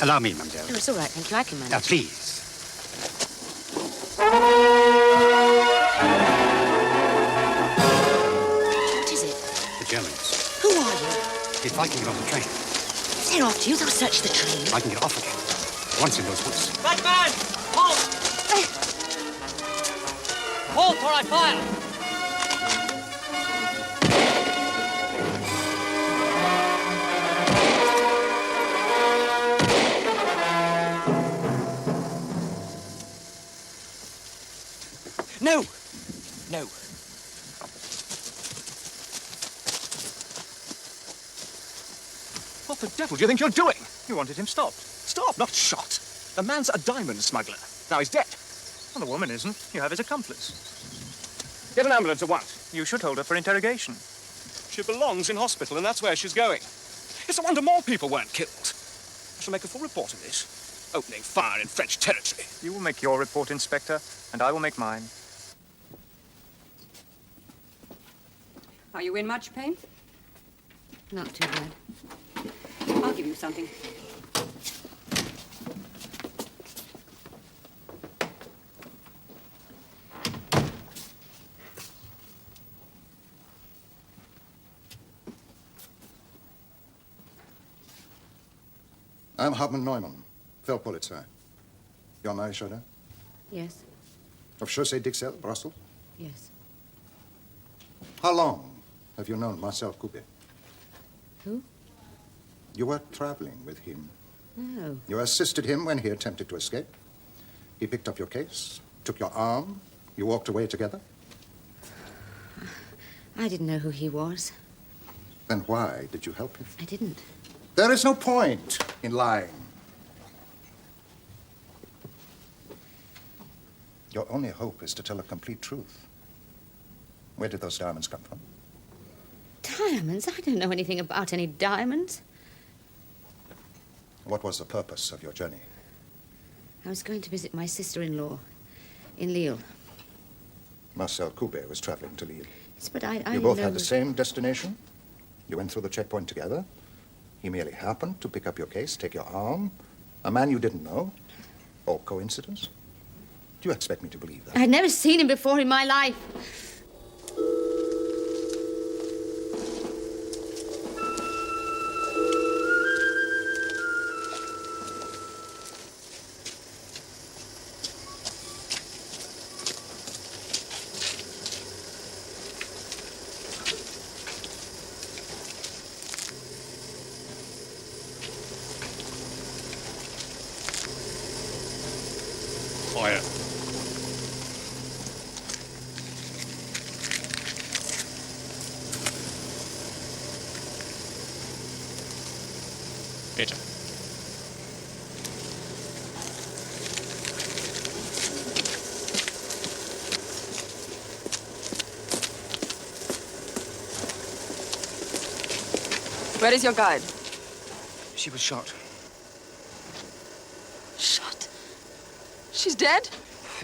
Allow me, mademoiselle. Oh, it's all right, thank you. I can manage. Now, please. What is it? The Germans. Who are you? If I can get on the train, If they're after you, they'll search the train. I can get off again. Once in those woods. Right man! Halt! Halt or I fire! No! No. What the devil do you think you're doing? You wanted him stopped. Stopped, not shot. The man's a diamond smuggler. Now he's dead. Well, the woman isn't. You have his accomplice. Get an ambulance at once. You should hold her for interrogation. She belongs in hospital, and that's where she's going. It's a wonder more people weren't killed. I shall make a full report of this. Opening fire in French territory. You will make your report, Inspector, and I will make mine. Are you in much pain? Not too bad. I'll give you something. I'm Hauptmann Neumann, Feldpolizei. You're Maréchal Yes, of Chaussee d'Ixelles, Brussels? yes. How long have you known Marcel Coupet? Who? You were traveling with him. No. You assisted him when he attempted to escape. He picked up your case, took your arm. You walked away together. I didn't know who he was. Then why did you help him? I didn't. There is no point in lying. Your only hope is to tell a complete truth. Where did those diamonds come from? Diamonds? I don't know anything about any diamonds. What was the purpose of your journey? I was going to visit my sister-in-law in Lille. Marcel Coupet was traveling to Lille. Yes, but I You both know... had the same destination? You went through the checkpoint together? He merely happened to pick up your case, take your arm? A man you didn't know? All coincidence? Do you expect me to believe that? I'd never seen him before in my life. Fire. Bitte. Where is your guide? She was shot. Shot. She's dead?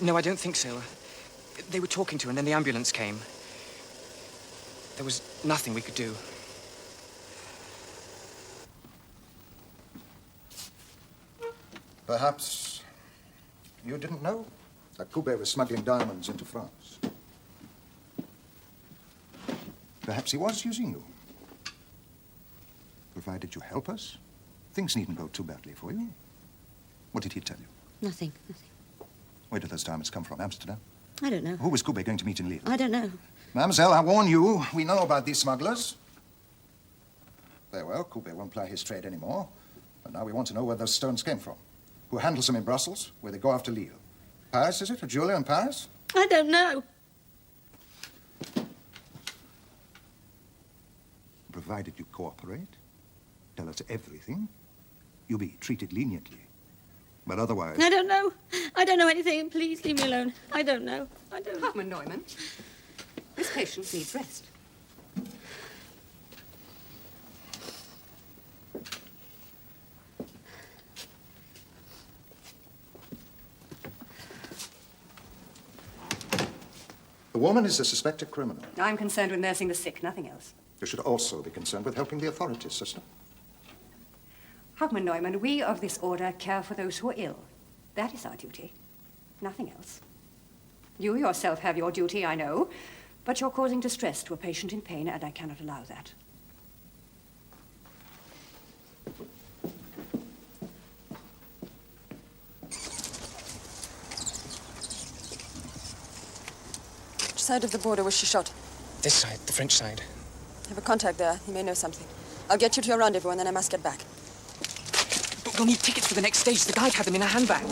No, I don't think so. They were talking to her, and then the ambulance came. There was nothing we could do. Perhaps you didn't know that Coupet was smuggling diamonds into France. Perhaps he was using you. Provided you help us, things needn't go too badly for you. What did he tell you? Nothing. Where did those diamonds come from? Amsterdam? I don't know. Who was Courbet going to meet in Lille? I don't know. Mademoiselle, I warn you, we know about these smugglers. Very well, Courbet won't ply his trade anymore. But now we want to know where those stones came from. Who handles them in Brussels, where they go after Lille. Paris, is it? A jeweler in Paris? I don't know. Provided you cooperate, tell us everything, you'll be treated leniently. But otherwise... I don't know. I don't know anything. Please leave me alone. I don't know. I don't know. Hauptmann Neumann, this patient needs rest. The woman is a suspected criminal. I'm concerned with nursing the sick, nothing else. You should also be concerned with helping the authorities, sister. Hauptmann Neumann, we of this order care for those who are ill. That is our duty. Nothing else. You yourself have your duty, I know, but you're causing distress to a patient in pain, and I cannot allow that. Which side of the border was she shot? This side, the French side. I have a contact there. He may know something. I'll get you to your rendezvous, and then I must get back. But we'll need tickets for the next stage. The guide had them in her handbag.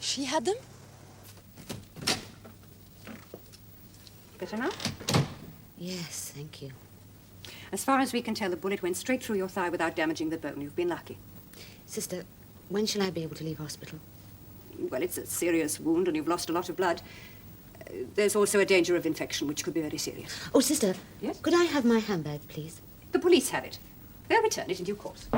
She had them? Better now? Yes, thank you. As far as we can tell, the bullet went straight through your thigh without damaging the bone. You've been lucky. Sister, when shall I be able to leave hospital? Well, it's a serious wound, and you've lost a lot of blood. There's also a danger of infection, which could be very serious. Oh, sister. Yes? Could I have my handbag, please? The police have it. They'll return it in due course.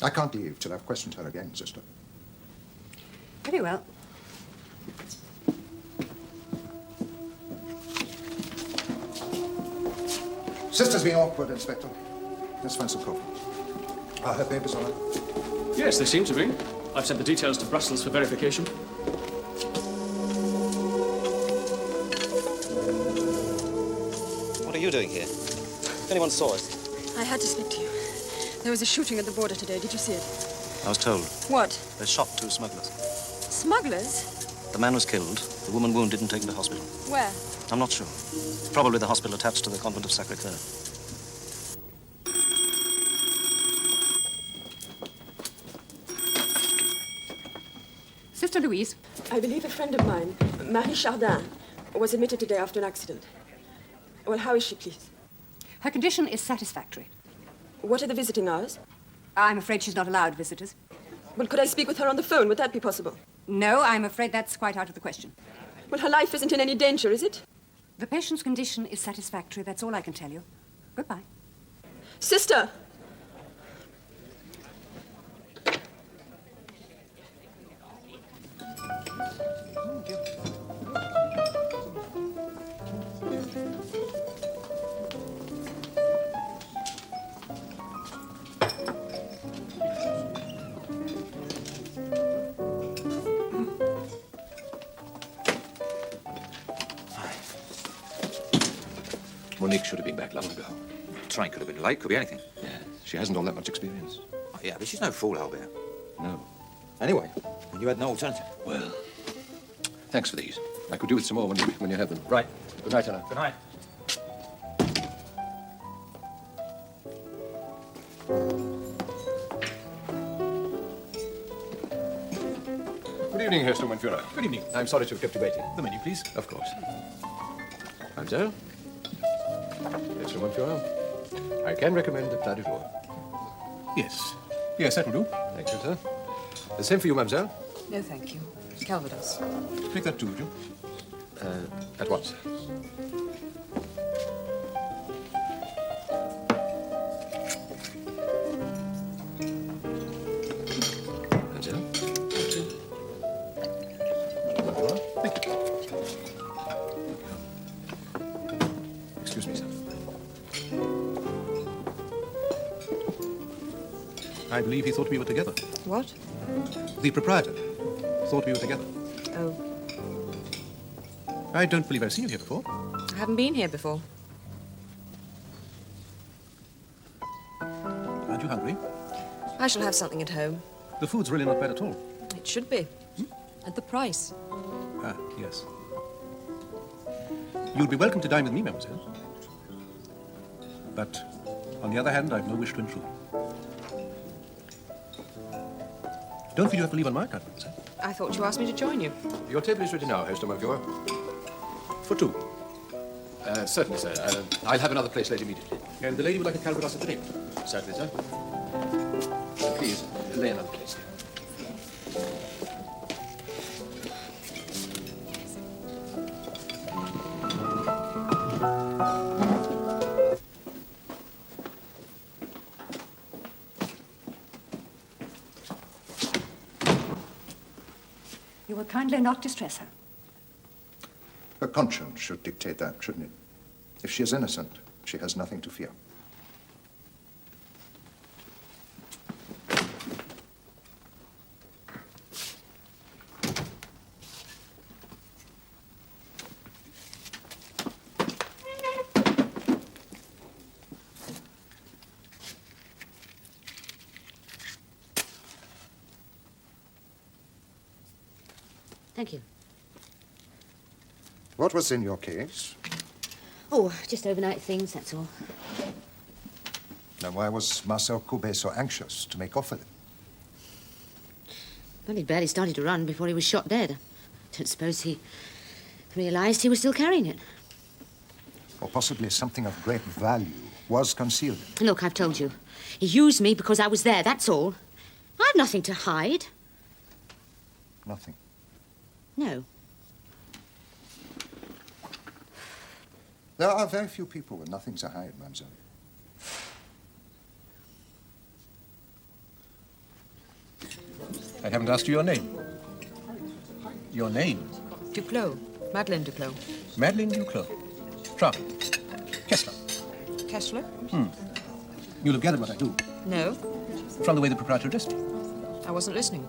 I can't leave till I've questioned her again, sister. Very well. Sister's being awkward, Inspector. Let's find some coffee. Are her papers all right? Yes, they seem to be. I've sent the details to Brussels for verification. What are you doing here? If anyone saw us. I had to speak to you. There was a shooting at the border today. Did you see it? I was told. What? They shot 2 smugglers. Smugglers? The man was killed. The woman wounded and taken to hospital. Where? I'm not sure. Probably the hospital attached to the convent of Sacré-Cœur. Sister Louise. I believe a friend of mine, Marie Chardin, was admitted today after an accident. Well, how is she, please? Her condition is satisfactory. What are the visiting hours? I'm afraid she's not allowed visitors. Well, could I speak with her on the phone? Would that be possible? No, I'm afraid that's quite out of the question. Well, her life isn't in any danger, is it? The patient's condition is satisfactory. That's all I can tell you. Goodbye. Sister! Monique should have been back long ago. Train could have been late, could be anything. Yeah, she hasn't all that much experience. Oh, yeah, but she's no fool, Albert. No. Anyway, you had no alternative. Well, thanks for these. I could do with some more when you have them. Right. Good night, Anna. Good night. Good evening, Herr Sturmbannführer. Good evening. I'm sorry to have kept you waiting. The menu, please. Of course. Mademoiselle? Herr Sturmbannführer, I can recommend the plat du jour. Yes. Yes, that will do. Thank you, sir. The same for you, mademoiselle. No, thank you. Calvados. Take that too, would you? At once. Mademoiselle? Thank you. Excuse me, sir. I believe he thought we were together. What? The proprietor thought we were together. Oh. I don't believe I've seen you here before. I haven't been here before. Aren't you hungry? I shall have something at home. The food's really not bad at all. It should be. At the price. Ah, yes. You'd be welcome to dine with me, mademoiselle. But, on the other hand, I've no wish to intrude. Don't feel you have to leave on my account, mademoiselle. I thought you asked me to join you. Your table is ready now, Host Melchior. For two. Certainly, sir. I'll have another place later immediately. And the lady would like a calvados of drink. Certainly, sir. Please, lay another place here. You will kindly not distress her. Her conscience should dictate that, shouldn't it? If she is innocent, she has nothing to fear. Thank you. What was in your case? Oh, just overnight things, that's all. Then why was Marcel Courbet so anxious to make off with it? Well, he'd barely started to run before he was shot dead. Don't suppose he realized he was still carrying it. Or possibly something of great value was concealed in it. Look, I've told you. He used me because I was there, that's all. I've nothing to hide. Nothing. No. There are very few people with nothing to hide, mademoiselle. I haven't asked you your name. Your name? Duclos. Madeleine Duclos. Madeleine Duclos. Trapped. Kessler. Kessler? You'll have gathered what I do. No. From the way the proprietor addressed me. I wasn't listening.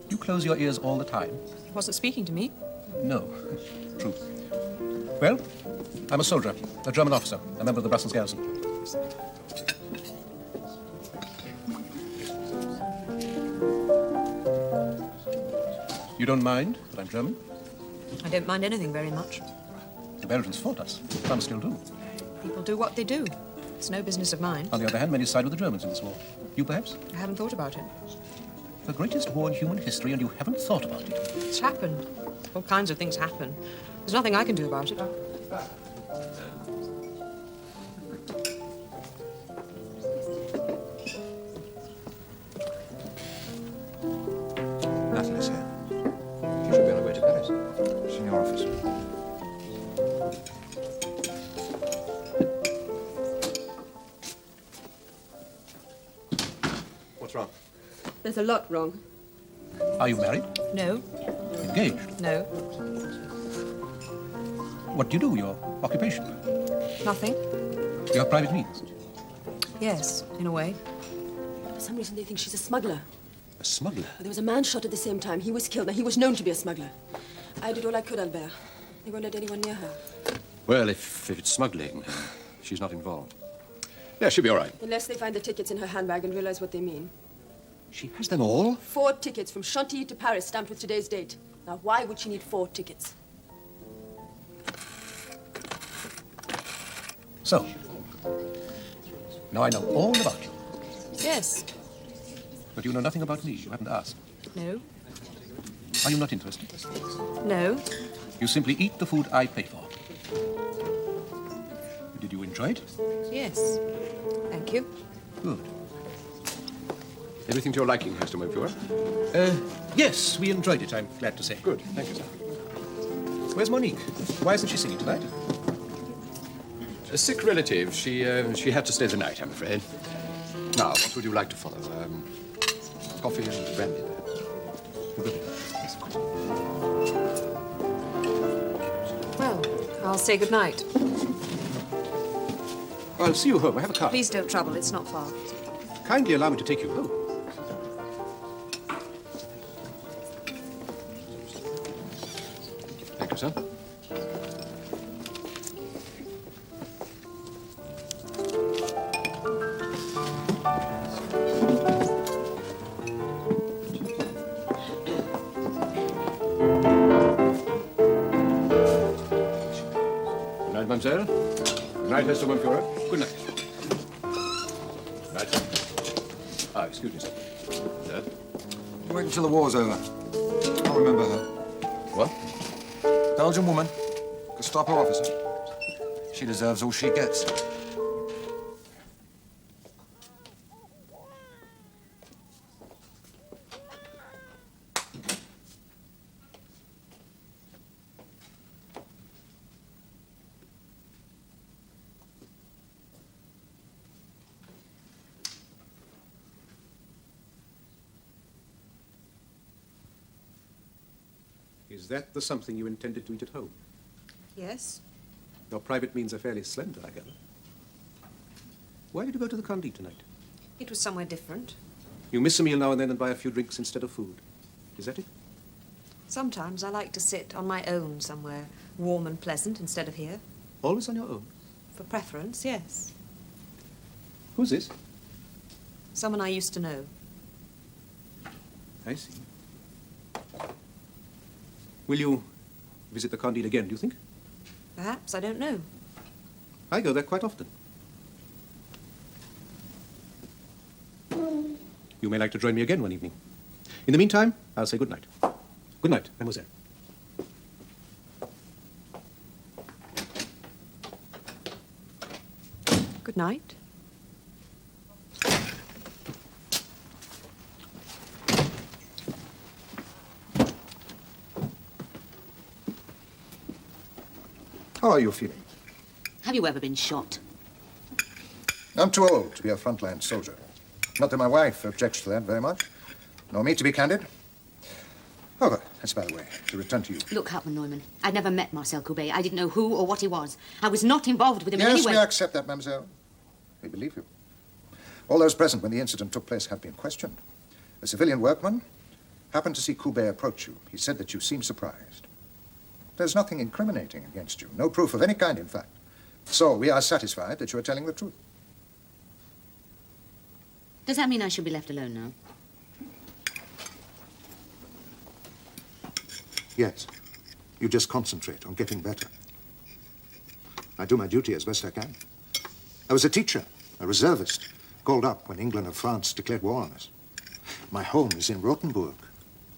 You close your ears all the time. He wasn't speaking to me. No. True. Well, I'm a soldier, a German officer, a member of the Brussels garrison. You don't mind that I'm German? I don't mind anything very much. The Belgians fought us. Some still do. People do what they do. It's no business of mine. On the other hand, many side with the Germans in this war. You, perhaps? I haven't thought about it. The greatest war in human history, and you haven't thought about it. It's happened. All kinds of things happen. There's nothing I can do about it. Natalie's here. She should be on her way to Paris. She's in your office. What's wrong? There's a lot wrong. Are you married? No. Engaged? No. What do you do? Your occupation? Nothing. Your private means? Yes, in a way. For some reason, they think she's a smuggler. A smuggler? There was a man shot at the same time. He was killed. Now, he was known to be a smuggler. I did all I could, Albert. They won't let anyone near her. Well, if it's smuggling, she's not involved. Yeah, she'll be all right. Unless they find the tickets in her handbag and realize what they mean. She has them all? 4 tickets from Chantilly to Paris, stamped with today's date. Now, why would she need 4 tickets? So, now I know all about you. Yes. But you know nothing about me. You haven't asked. No. Are you not interested? No. You simply eat the food I pay for. Did you enjoy it? Yes. Thank you. Good. Everything to your liking, Mr. Melchior? Yes, we enjoyed it, I'm glad to say. Good, thank you, sir. Where's Monique? Why isn't she singing tonight? A sick relative. She had to stay the night, I'm afraid. Now, what would you like to follow? Coffee and brandy, perhaps? Yes. Well, I'll say good night. I'll see you home. I have a car. Please don't trouble. It's not far. Kindly allow me to take you home. Thank you, sir. Good night, mademoiselle. Good night, Mr. Monfura. Good night. Good night, sir. Ah, excuse me, sir. Sir? Wait until the war's over. I'll remember her. What? Belgian woman. Gestapo officer. She deserves all she gets. Is that the something you intended to eat at home? Yes. Your private means are fairly slender, I gather. Why did you go to the Condé tonight? It was somewhere different. You miss a meal now and then and buy a few drinks instead of food. Is that it? Sometimes I like to sit on my own somewhere warm and pleasant instead of here. Always on your own? For preference, yes. Who's this? Someone I used to know. I see. Will you visit the Condé again, do you think? Perhaps, I don't know. I go there quite often. You may like to join me again one evening. In the meantime, I'll say good night. Good night, mademoiselle. Good night. How are you feeling? Have you ever been shot? I'm too old to be a frontline soldier. Not that my wife objects to that very much. Nor me, to be candid. However, that's by the way, to return to you. Look, Hauptmann Neumann, I'd never met Marcel Courbet. I didn't know who or what he was. I was not involved with him in any Yes, way. we accept that, mademoiselle. We believe you. All those present when the incident took place have been questioned. A civilian workman happened to see Courbet approach you. He said that you seemed surprised. There's nothing incriminating against you. No proof of any kind, in fact. So we are satisfied that you are telling the truth. Does that mean I should be left alone now? Yes. You just concentrate on getting better. I do my duty as best I can. I was a teacher, a reservist, called up when England and France declared war on us. My home is in Rothenburg.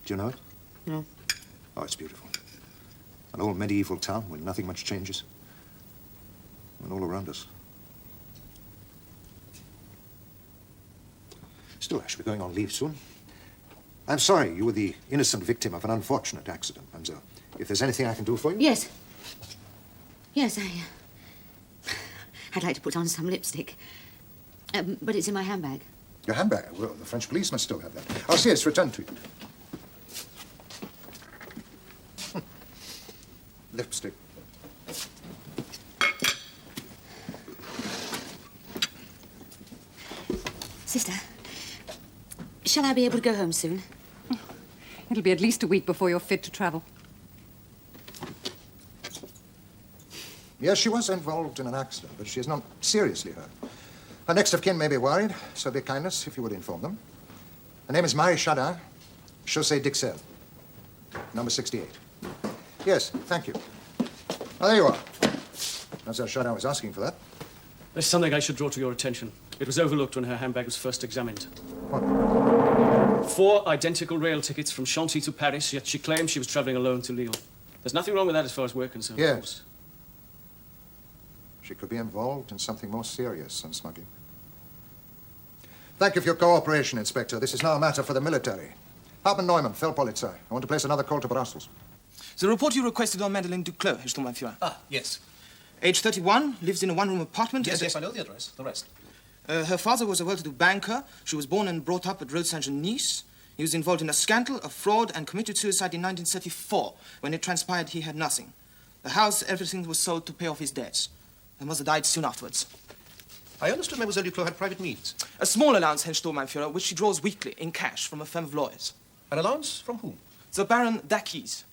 Do you know it? No. Oh, it's beautiful. An old medieval town where nothing much changes. And all around us. Still, I should be going on leave soon. I'm sorry you were the innocent victim of an unfortunate accident, mademoiselle. If there's anything I can do for you... Yes. Yes, I'd like to put on some lipstick. But it's in my handbag. Your handbag? Well, the French police must still have that. I'll see it's returned to you. Lipstick. Sister, shall I be able to go home soon? It'll be at least a week before you're fit to travel. Yes, she was involved in an accident, but she is not seriously hurt. Her next of kin may be worried, so be kindness if you would inform them. Her name is Marie Chardin, Chaussée d'Ixelles, number 68. Yes, thank you. Oh, there you are. Mademoiselle Chardin was asking for that. There's something I should draw to your attention. It was overlooked when her handbag was first examined. What? 4 identical rail tickets from Chantilly to Paris, yet she claims she was traveling alone to Lille. There's nothing wrong with that as far as we're concerned. Yes. Of course. She could be involved in something more serious than smuggling. Thank you for your cooperation, Inspector. This is now a matter for the military. Hauptmann Neumann, Feldpolizei. I want to place another call to Brussels. The report you requested on Madeleine Duclos, Herr Sturmbannführer. Ah, yes. Age 31, lives in a one-room apartment. Yes, I know the address. The rest. Her father was a well-to-do banker. She was born and brought up at Rode Saint-Nice. He was involved in a scandal, a fraud, and committed suicide in 1934, when it transpired he had nothing. The house, everything was sold to pay off his debts. Her mother died soon afterwards. I understood Mademoiselle Duclos had private means. A small allowance, Herr Sturmbannführer, which she draws weekly in cash from a firm of lawyers. An allowance from whom? The Baron Dacquis.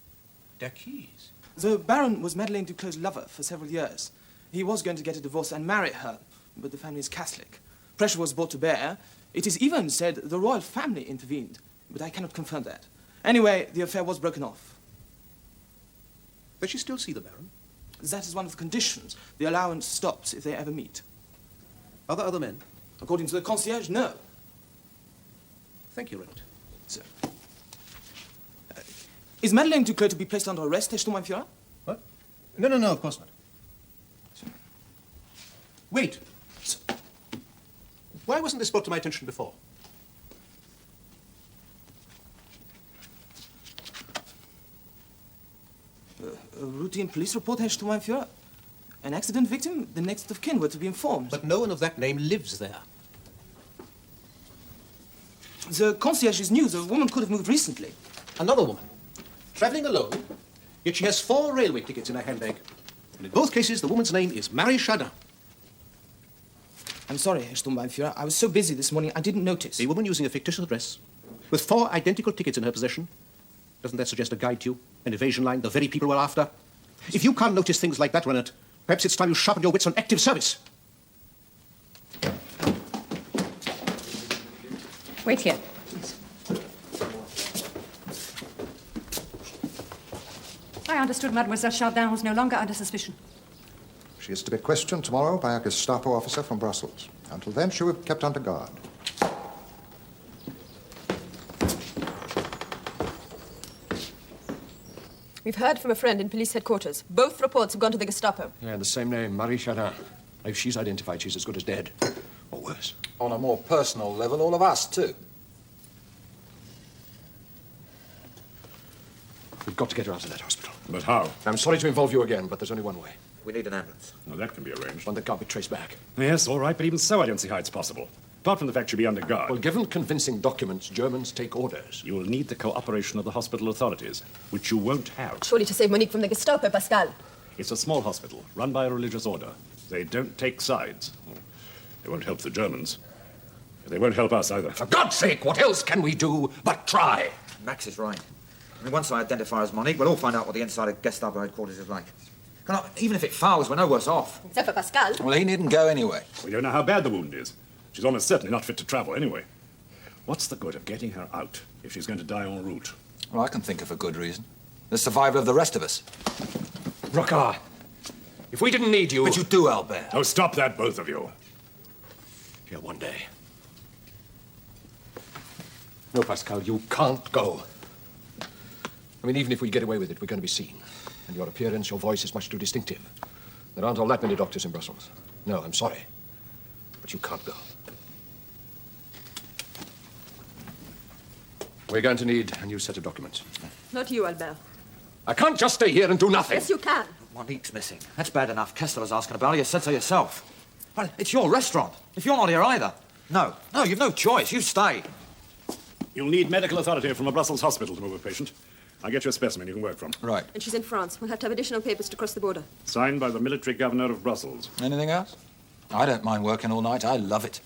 Dacquis? The Baron was Madeleine Duclos' lover for several years. He was going to get a divorce and marry her, but the family is Catholic. Pressure was brought to bear. It is even said the royal family intervened, but I cannot confirm that. Anyway, the affair was broken off. Does she still see the Baron? That is one of the conditions. The allowance stops if they ever meet. Are there other men? According to the concierge, no. Thank you, Reynolds. Sir. Is Madeleine Duclos to be placed under arrest, Herr Sturmbannführer? What? No, of course not. Wait. Sir. Why wasn't this brought to my attention before? A routine police report, Herr Sturmbannführer. An accident victim, the next of kin were to be informed. But no one of that name lives there. The concierge is new. The woman could have moved recently. Another woman, traveling alone, yet she has 4 railway tickets in her handbag. And in both cases, the woman's name is Marie Chardin. I'm sorry, Herr Sturmbannführer. I was so busy this morning, I didn't notice. A woman using a fictitious address, with 4 identical tickets in her possession. Doesn't that suggest a guide to you? An evasion line, the very people we're after? If you can't notice things like that, Rennet, perhaps it's time you sharpen your wits on active service. Wait here. I understood Mademoiselle Chardin was no longer under suspicion. She is to be questioned tomorrow by a Gestapo officer from Brussels. Until then, she will be kept under guard. We've heard from a friend in police headquarters. Both reports have gone to the Gestapo. Yeah, the same name, Marie Chardin. If she's identified, she's as good as dead. Or worse. On a more personal level, all of us, too. We've got to get her out of that hospital. But how? I'm sorry to involve you again, but there's only one way. We need an ambulance. Well, that can be arranged. One that can't be traced back. Yes, all right, but even so, I don't see how it's possible. Apart from the fact she'll be under guard. Well, given convincing documents, Germans take orders. You will need the cooperation of the hospital authorities, which you won't have. Surely to save Monique from the Gestapo, Pascal. It's a small hospital, run by a religious order. They don't take sides. They won't help the Germans. They won't help us either. For God's sake, what else can we do but try? Max is right. I mean, once I identify her as Monique, we'll all find out what the inside of Gestapo headquarters is like. Even if it fails, we're no worse off. Except for Pascal. Well, he needn't go anyway. We don't know how bad the wound is. She's almost certainly not fit to travel anyway. What's the good of getting her out if she's going to die en route? Well, I can think of a good reason. The survival of the rest of us. Brocard, if we didn't need you... But you do, Albert. Oh, stop that, both of you. Yeah, one day. No, Pascal, you can't go. I mean, even if we get away with it, we're going to be seen. And your appearance, your voice is much too distinctive. There aren't all that many doctors in Brussels. No, I'm sorry. But you can't go. We're going to need a new set of documents. Not you, Albert. I can't just stay here and do nothing. Yes, you can. Monique's missing. That's bad enough. Kessler's asking about her. You said so yourself. Well, it's your restaurant. If you're not here either. No, you've no choice. You stay. You'll need medical authority from a Brussels hospital to move a patient. I'll get you a specimen you can work from. Right. And she's in France. We'll have to have additional papers to cross the border. Signed by the military governor of Brussels. Anything else? I don't mind working all night. I love it.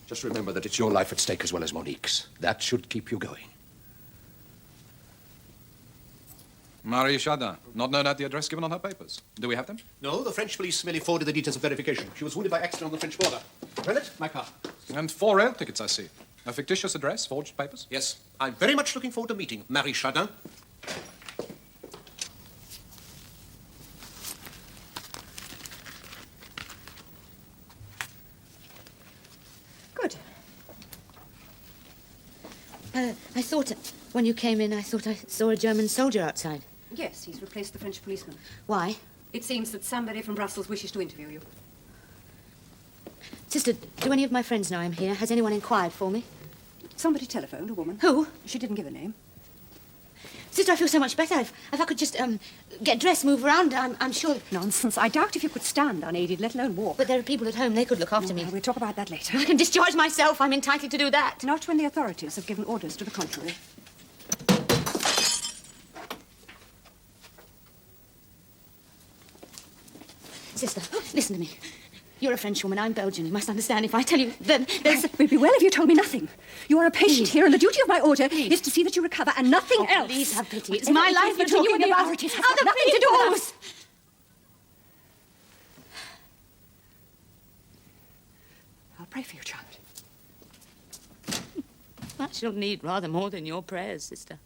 Just remember that it's your life at stake as well as Monique's. That should keep you going. Marie Chardin, not known at the address given on her papers. Do we have them? No, the French police merely forwarded the details of verification. She was wounded by accident on the French border. Rennet, my car. And 4 rail tickets, I see. A fictitious address, forged papers? Yes. I'm very much looking forward to meeting Marie Chardin. Good. I thought, when you came in, I thought I saw a German soldier outside. Yes, he's replaced the French policeman. Why? It seems that somebody from Brussels wishes to interview you. Sister, do any of my friends know I'm here? Has anyone inquired for me? Somebody telephoned, a woman. Who? She didn't give a name. Sister, I feel so much better. If I could just, get dressed, move around, I'm sure... Nonsense. I doubt if you could stand unaided, let alone walk. But there are people at home. They could look after me. We'll talk about that later. I can discharge myself. I'm entitled to do that. Not when the authorities have given orders to the contrary. Sister, listen to me. You're a Frenchwoman, I'm Belgian. You must understand if I tell you that there's... It would be well if you told me nothing. You are a patient here, and the duty of my order is to see that you recover and nothing else. Please have pity. It's my life you're talking about. Other people. to do with us. I'll pray for you, child. I shall need rather more than your prayers, sister.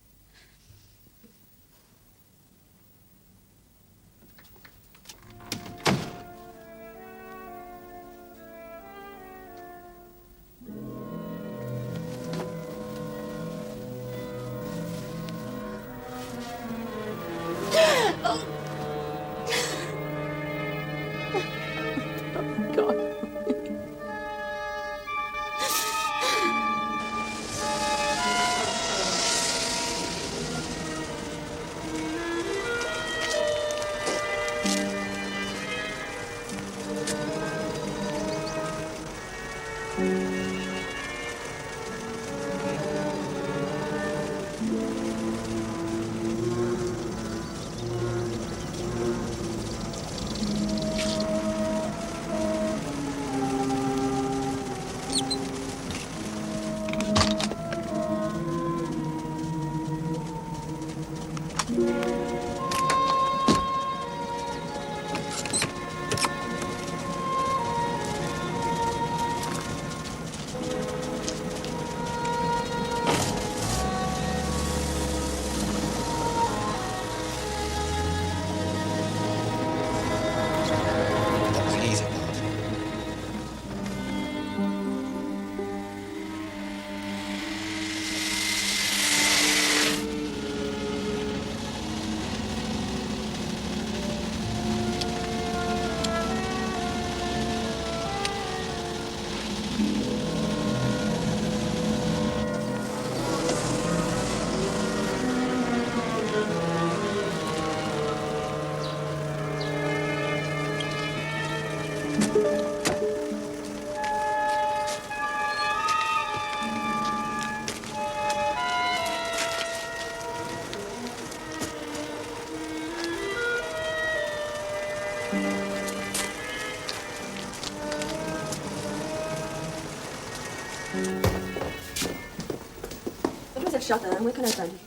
Mademoiselle Chardin, where can I find you?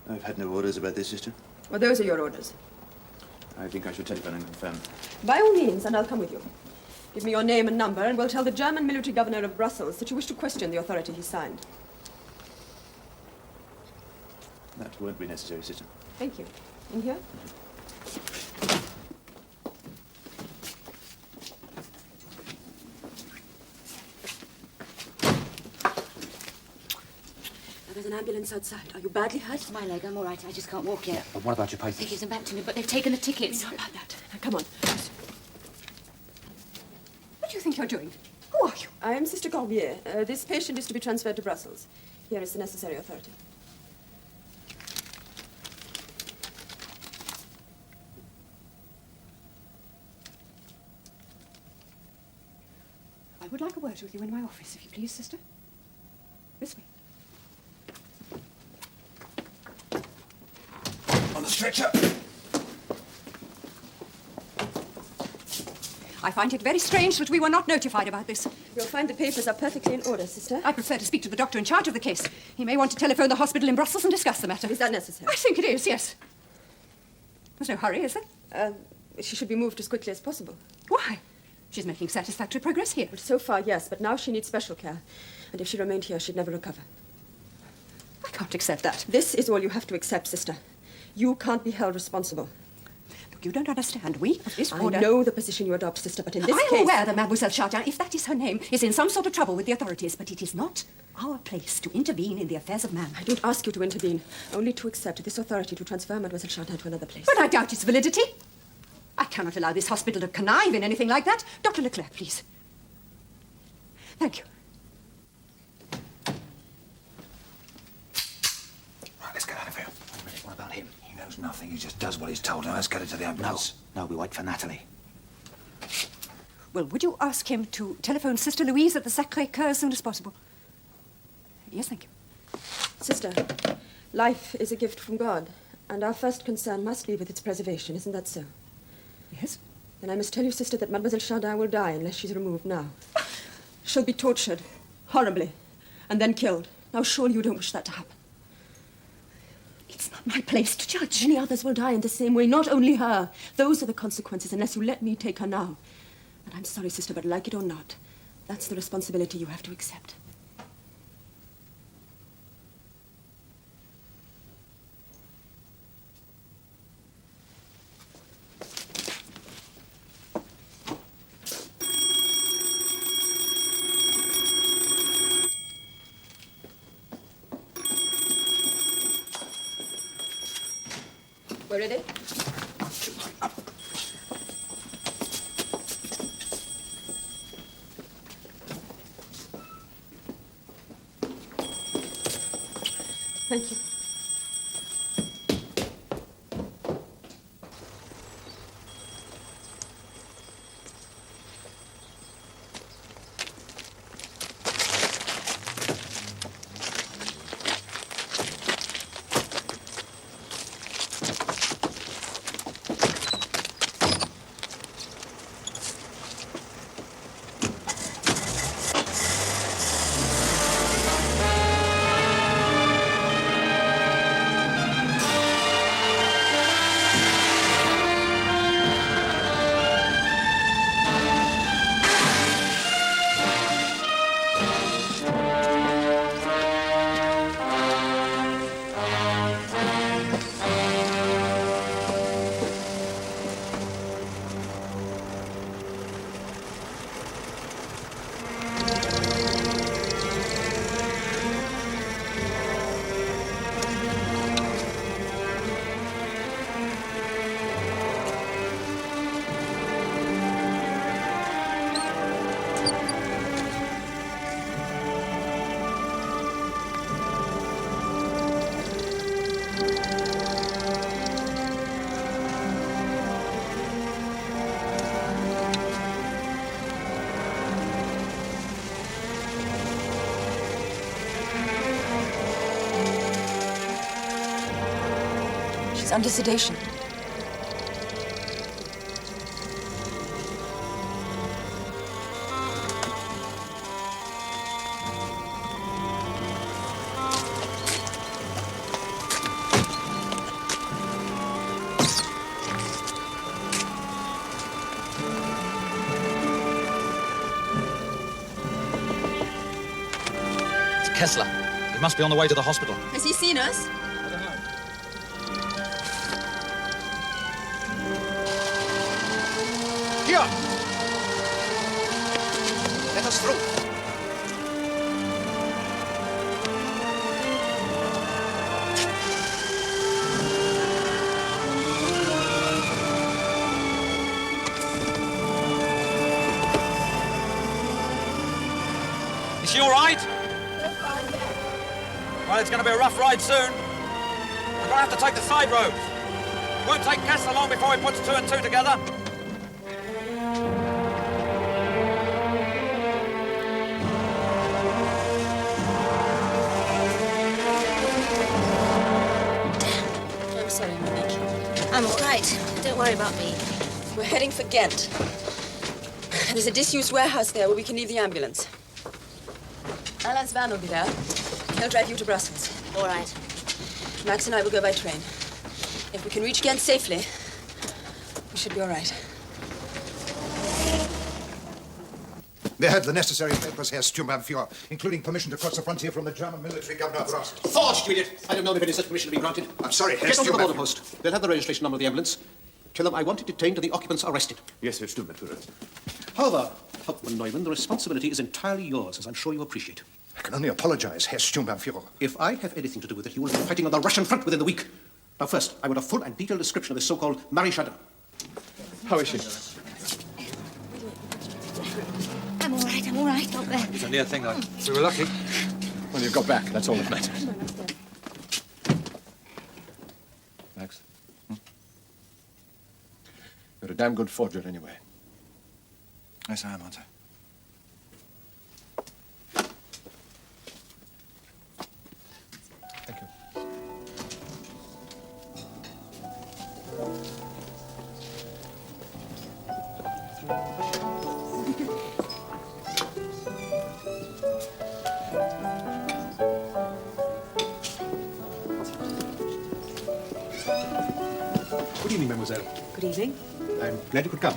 I've had no orders about this, sister. Well, those are your orders. I think I should telephone and confirm. By all means, and I'll come with you. Give me your name and number, and we'll tell the German military governor of Brussels that you wish to question the authority he signed. That won't be necessary, sister. Thank you. In here? There's an ambulance outside. Are you badly hurt? It's my leg. I'm all right. I just can't walk yet. But what about your They papers? give them back to me, but they've taken the tickets. Not about that. Now, come on. What do you think you're doing? Who are you? I am Sister Corbier. This patient is to be transferred to Brussels. Here is the necessary authority. I would like a word with you in my office, if you please, sister. This way. On the stretcher. I find it very strange that we were not notified about this. You'll find the papers are perfectly in order, sister. I prefer to speak to the doctor in charge of the case. He may want to telephone the hospital in Brussels and discuss the matter. Is that necessary? I think it is, yes. There's no hurry, is there? She should be moved as quickly as possible. Why? She's making satisfactory progress here. Well, so far, yes, but now she needs special care. And if she remained here, she'd never recover. I can't accept that. This is all you have to accept, sister. You can't be held responsible. Look, you don't understand. We, of this order... I know the position you adopt, sister, but in this I case... am aware that Mademoiselle Chardin, if that is her name, is in some sort of trouble with the authorities, but it is not our place to intervene in the affairs of man. I don't ask you to intervene, only to accept this authority to transfer Mademoiselle Chardin to another place. But I doubt its validity. I cannot allow this hospital to connive in anything like that. Dr. Leclerc, please. Thank you. Right, let's get out of here. Wait a minute, what about him? He knows nothing. He just does what he's told. Now let's get into the ambulance. No, we wait for Natalie. Well, would you ask him to telephone Sister Louise at the Sacré-Cœur as soon as possible? Yes, thank you. Sister, life is a gift from God, and our first concern must be with its preservation. Isn't that so? Yes. Then I must tell you, Sister, that Mademoiselle Chardin will die unless she's removed now. She'll be tortured, horribly, and then killed. Now, surely you don't wish that to happen. It's not my place to judge. Many others will die in the same way, not only her. Those are the consequences unless you let me take her now. And I'm sorry, Sister, but like it or not, that's the responsibility you have to accept. We're ready? Thank you. Under sedation. It's Kessler. He must be on the way to the hospital. Has he seen us? Here! Let us through. Is she all right? Well, it's going to be a rough ride soon. We're going to have to take the side roads. It won't take Kessler long before he puts two and two together. I'm sorry, Monique. I'm all right. Don't worry about me. We're heading for Ghent. There's a disused warehouse there where we can leave the ambulance. Alain's van will be there. He'll drive you to Brussels. All right. Max and I will go by train. If we can reach Ghent safely, we should be all right. They have the necessary papers, Herr Sturmbannführer, including permission to cross the frontier from the German military governor of Brussels. Forged, you idiot! I don't know if any such permission to be granted. I'm sorry, Herr Get on to the border Sturmbannführer. post. They'll have the registration number of the ambulance. Tell them I want it detained and the occupants arrested. Yes, Herr Sturmbannführer. However, Hauptmann Neumann, the responsibility is entirely yours, as I'm sure you appreciate. I can only apologize, Herr Sturmbannführer. If I have anything to do with it, you will be fighting on the Russian front within the week. Now, first, I want a full and detailed description of this so-called Marie Chardin. How is she? I'm all right, up there. It's a near thing, though. We were lucky. Well, you got back. That's all that matters. Max? You're a damn good forger, anyway. Yes, I am, aren't I? Thank you. Good evening, mademoiselle. Good evening. I'm glad you could come.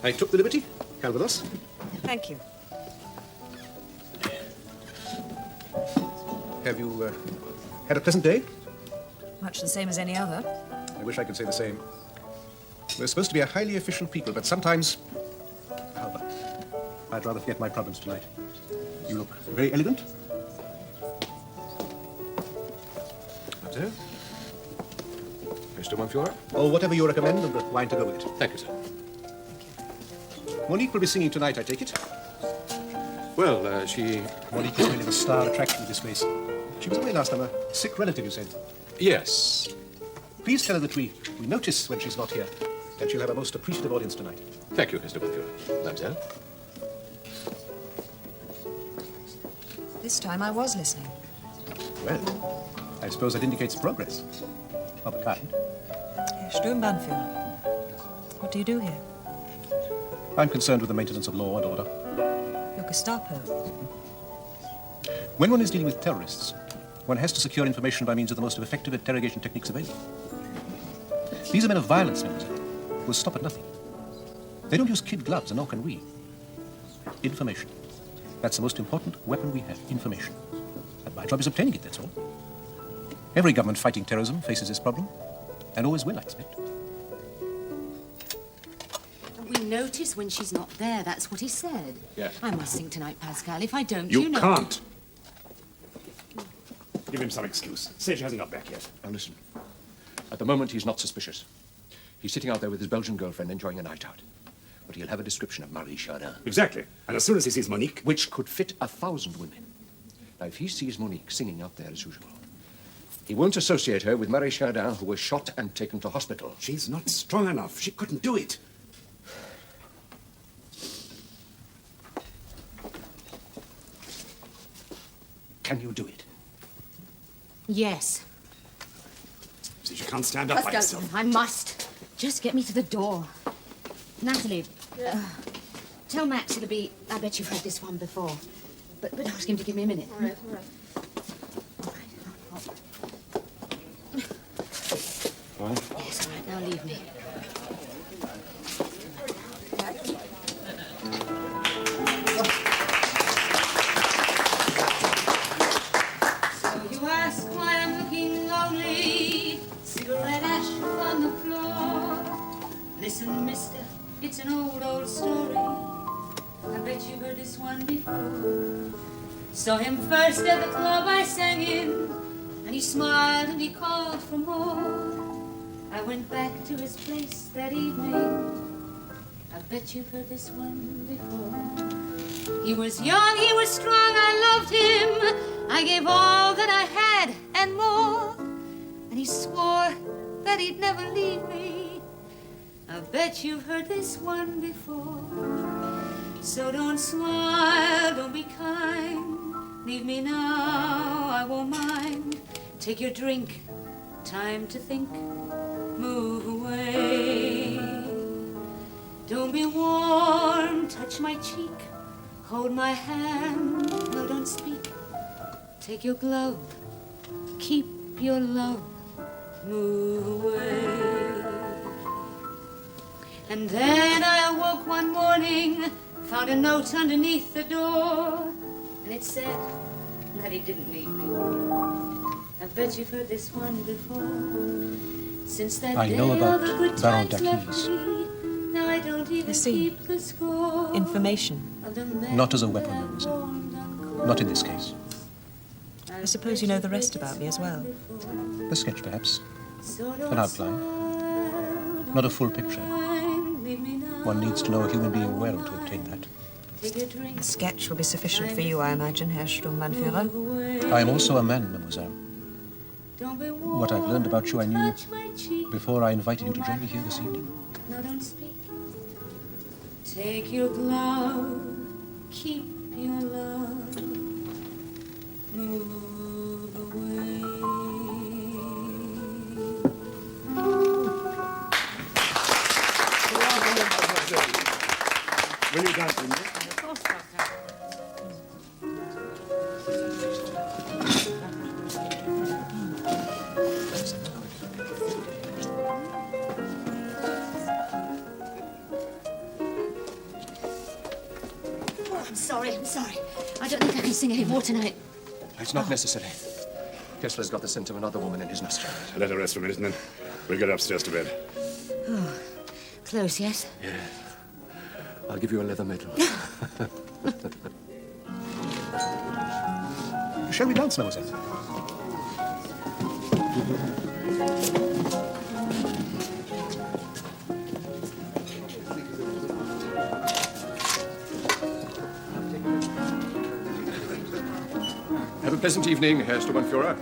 I took the liberty. Calvados. Thank you. Have you had a pleasant day? Much the same as any other. I wish I could say the same. We're supposed to be a highly efficient people, but sometimes... However, I'd rather forget my problems tonight. You look very elegant. Mademoiselle? Mr. Monfiore? Oh, whatever you recommend, and the wine to go with it. Thank you, sir. Monique will be singing tonight, I take it. Well, Monique is really the star attraction of this place. She was away last time, a sick relative, you said. Yes. Please tell her that we notice when she's not here, and she'll have a most appreciative audience tonight. Thank you, Mr. Monfiore. Mademoiselle? This time I was listening. Well, I suppose that indicates progress. Of a kind. Herr Sturmbannführer, what do you do here? I'm concerned with the maintenance of law and order. You're Gestapo. When one is dealing with terrorists, one has to secure information by means of the most effective interrogation techniques available. These are men of violence, mademoiselle, who will stop at nothing. They don't use kid gloves, and nor can we. Information. That's the most important weapon we have, information. And my job is obtaining it, that's all. Every government fighting terrorism faces this problem, and always will, I expect. We notice when she's not there, that's what he said. Yes. I must sing tonight, Pascal. If I don't, You know... can't. Give him some excuse. Say she hasn't got back yet. Now listen. At the moment, he's not suspicious. He's sitting out there with his Belgian girlfriend enjoying a night out. But he'll have a description of Marie Chardin. Exactly. And as soon as he sees Monique... Which could fit 1,000 women. Now, if he sees Monique singing out there as usual, he won't associate her with Marie Chardin, who was shot and taken to hospital. She's not strong enough. She couldn't do it. Can you do it? Yes. See, she can't stand up by herself. I must. Just get me to the door. Natalie, tell Max it'll be... I bet you've heard this one before. But ask him to give me a minute. All right, all right. Yes, all right, now leave me. So you ask why I'm looking lonely, cigarette ash on the floor. Listen, mister, it's an old story. I bet you've heard this one before. Saw him first at the club I sang in, and he smiled and he called for more. I went back to his place that evening. I bet you've heard this one before. He was young, he was strong, I loved him. I gave all that I had and more. And he swore that he'd never leave me. I bet you've heard this one before. So don't smile, don't be kind. Leave me now, I won't mind. Take your drink, time to think. Move away. Don't be warm, touch my cheek. Hold my hand, no, don't speak. Take your glove, keep your love. Move away. And then I awoke one morning, found a note underneath the door, and it said that he didn't need me. I bet you've heard this one before. Since that I day, know about all the good Baron times left D'Arquise. me. Now I don't even keep the score. Information. Of the men Not as a weapon, that I've mademoiselle. warned on Not in this case. I suppose you know the rest about me as well. A sketch, perhaps. So An outline. Not a full picture. One needs to know a human being well to obtain that. A sketch will be sufficient for you, I imagine, Herr Sturmbannführer. I am also a man, mademoiselle. What I've learned about you I knew before I invited you to join me here this evening. No, don't speak. Take your glove, keep your love, move away. Will you dance with me? Of course I'll come. Oh, I'm sorry. I don't think I can sing any more tonight. It's not necessary. Kessler's got the scent of another woman in his nostril. Let her rest for a minute, and then we'll get upstairs to bed. Oh, close, yes? Yeah. I'll give you a leather medal. Shall we dance, mademoiselle? Have a pleasant evening, Herr Stubenführer.